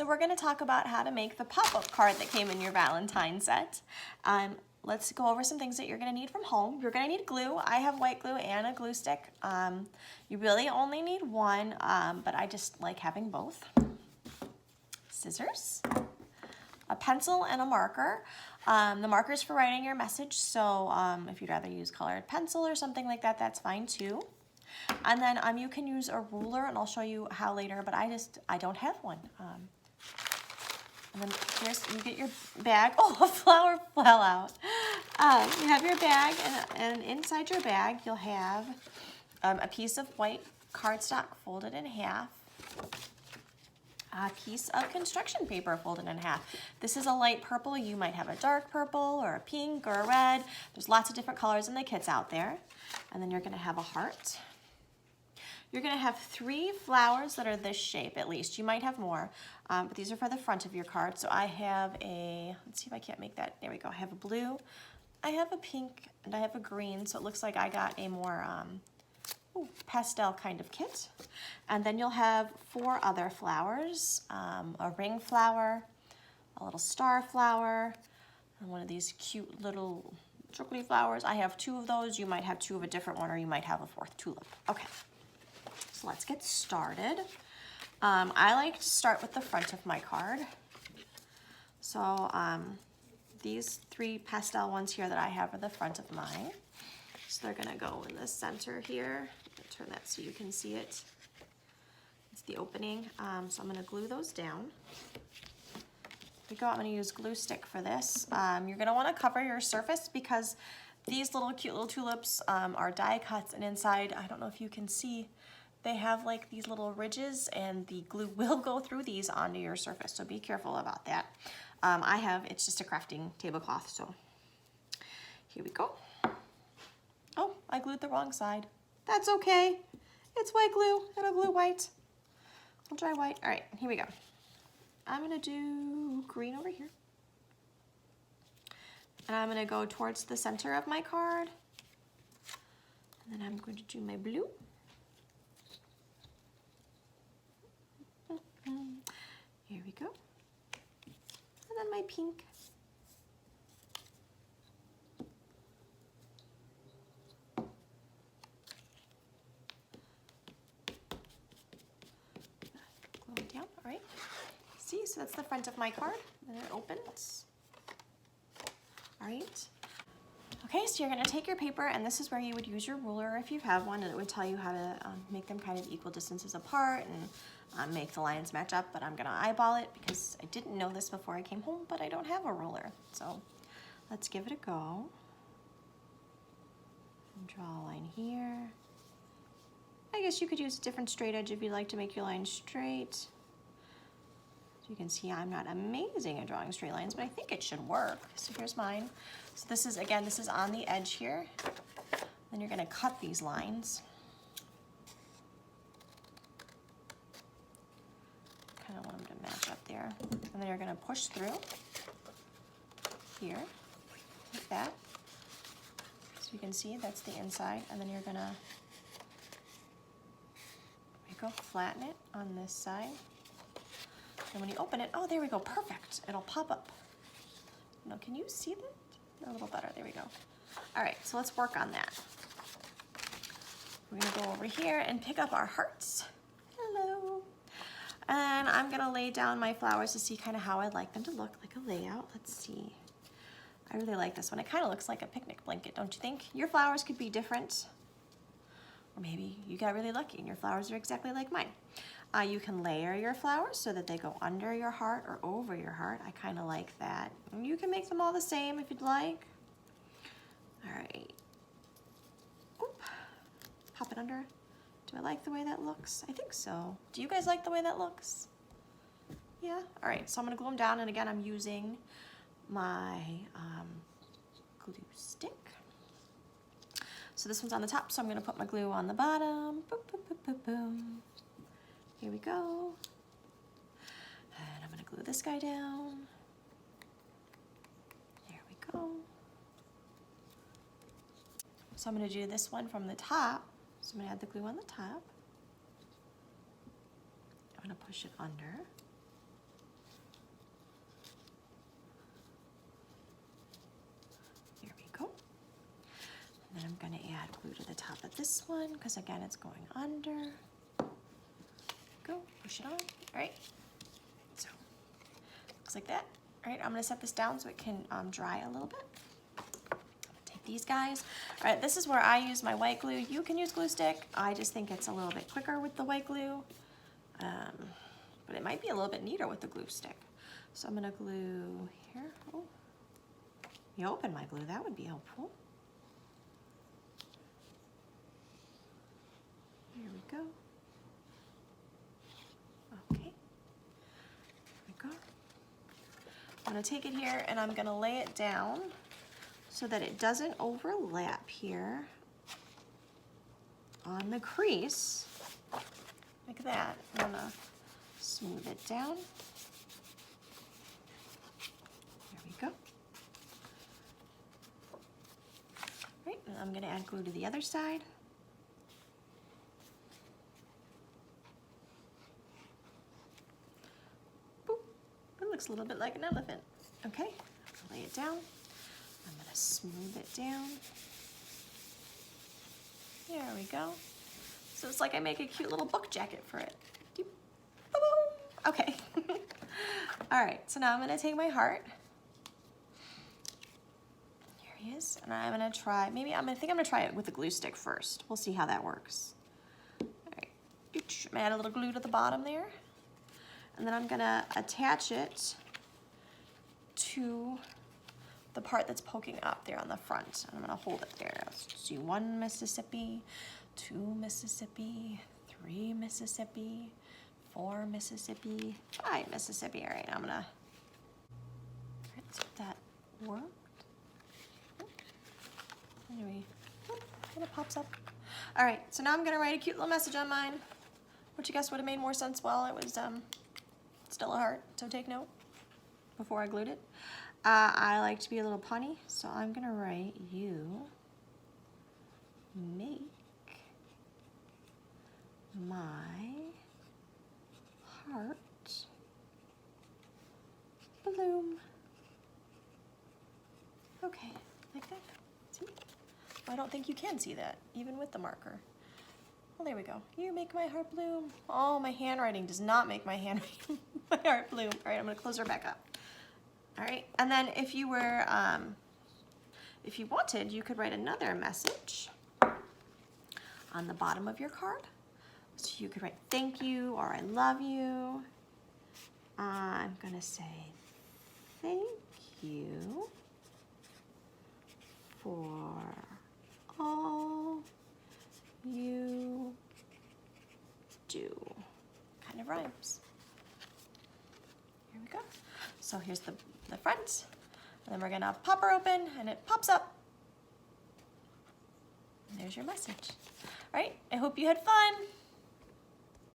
So we're gonna talk about how to make the pop-up card that came in your Valentine set. Let's go over some things that you're gonna need from home. You're gonna need glue. I have white glue and a glue stick. You really only need one, but I just like having both. Scissors, a pencil and a marker. The marker is for writing your message, so if you'd rather use colored pencil or something like that, that's fine too. And then you can use a ruler, and I'll show you how later, but I don't have one. And then here's, you get your bag. Oh, a flower fell out. You have your bag, and inside your bag you'll have a piece of white cardstock folded in half, a piece of construction paper folded in half. This is a light purple. You might have a dark purple or a pink or a red. There's lots of different colors in the kits out there. And then you're gonna have a heart. You're gonna have 3 flowers that are this shape at least. You might have more, but these are for the front of your card. So I have a, let's see if I can't make that, there we go. I have a blue, I have a pink, and I have a green. So it looks like I got a more pastel kind of kit. And then you'll have 4 other flowers, a ring flower, a little star flower, and one of these cute little chocolatey flowers. I have 2 of those. You might have 2 of a different one, or you might have a 4th tulip. Okay. So let's get started. I like to start with the front of my card. So these 3 pastel ones here that I have are the front of mine. So they're gonna go in the center here. Turn that so you can see it. It's the opening. So I'm gonna glue those down. Here we go. I'm gonna use glue stick for this. You're gonna wanna cover your surface because these little cute little tulips are die cuts, and inside, I don't know if you can see, they have like these little ridges, and the glue will go through these onto your surface, so be careful about that. It's just a crafting tablecloth, so here we go. Oh, I glued the wrong side. That's okay. It's white glue, it'll glue white. I'll try white. All right, here we go. I'm gonna do green over here. And I'm gonna go towards the center of my card. And then I'm going to do my blue. Here we go. And then my pink. Glue it down, all right. See, so that's the front of my card, and it opens. All right. Okay, so you're gonna take your paper, and this is where you would use your ruler if you have one, and it would tell you how to make them kind of equal distances apart and make the lines match up, but I'm gonna eyeball it because I didn't know this before I came home, but I don't have a ruler. So let's give it a go. And draw a line here. I guess you could use a different straight edge if you'd like to make your line straight. So you can see I'm not amazing at drawing straight lines, but I think it should work. So here's mine. So this is, again, this is on the edge here. Then you're gonna cut these lines. Kind of want them to match up there. And then you're gonna push through here, like that. So you can see that's the inside, and then you're gonna, there we go, flatten it on this side. And when you open it, oh, there we go, perfect. It'll pop up. Now, can you see that? A little better, there we go. All right, so let's work on that. We're gonna go over here and pick up our hearts. Hello. And I'm gonna lay down my flowers to see kind of how I'd like them to look, like a layout. Let's see. I really like this one. It kind of looks like a picnic blanket, don't you think? Your flowers could be different. Or maybe you got really lucky and your flowers are exactly like mine. You can layer your flowers so that they go under your heart or over your heart. I kind of like that. And you can make them all the same if you'd like. All right. Oop. Pop it under. Do I like the way that looks? I think so. Do you guys like the way that looks? Yeah? All right, so I'm gonna glue them down, and again, I'm using my glue stick. So this one's on the top, so I'm gonna put my glue on the bottom. Boom, boom, boom, boom, boom. Here we go. And I'm gonna glue this guy down. There we go. So I'm gonna do this one from the top. So I'm gonna add the glue on the top. I'm gonna push it under. this one, because again, it's going under. Go, push it on. All right, so looks like that. All right, I'm gonna set this down so it can dry a little bit. Take these guys. All right, this is where I use my white glue. You can use glue stick. I just think it's a little bit quicker with the white glue, but it might be a little bit neater with the glue stick. So I'm gonna glue here. Oh, you open my glue, that would be helpful. Here we go. Okay, here we go. I'm gonna take it here and I'm gonna lay it down so that it doesn't overlap here on the crease, like that. I'm gonna smooth it down. There we go. Right, and I'm gonna add glue to the other side. Boop. It looks a little bit like an elephant. Okay, lay it down. I'm gonna smooth it down. There we go. So it's like I make a cute little book jacket for it. Okay. All right, so now I'm gonna take my heart. Here he is, and I'm gonna try, I think I'm gonna try it with the glue stick first. We'll see how that works. All right, I'm gonna add a little glue to the bottom there. And then I'm gonna attach it to the part that's poking up there on the front. And I'm gonna hold it there. Let's do 1 Mississippi, 2 Mississippi, 3 Mississippi, 4 Mississippi, 5 Mississippi. All right, I'm gonna, let's see if that worked. Anyway, and it pops up. All right, so now I'm gonna write a cute little message on mine, which I guess would have made more sense while it was still a heart, so take note before I glued it. I like to be a little punny, so I'm gonna write, you make my heart bloom. Okay, like that. See? I don't think you can see that, even with the marker. Well, there we go. You make my heart bloom. Oh, my handwriting does not make my my heart bloom. All right, I'm gonna close her back up. All right, and then if you were, if you wanted, you could write another message on the bottom of your card. So you could write thank you or I love you. I'm gonna say thank you for all you do. Kind of rhymes. Here we go. So here's the front, and then we're gonna pop her open and it pops up. And there's your message. All right, I hope you had fun.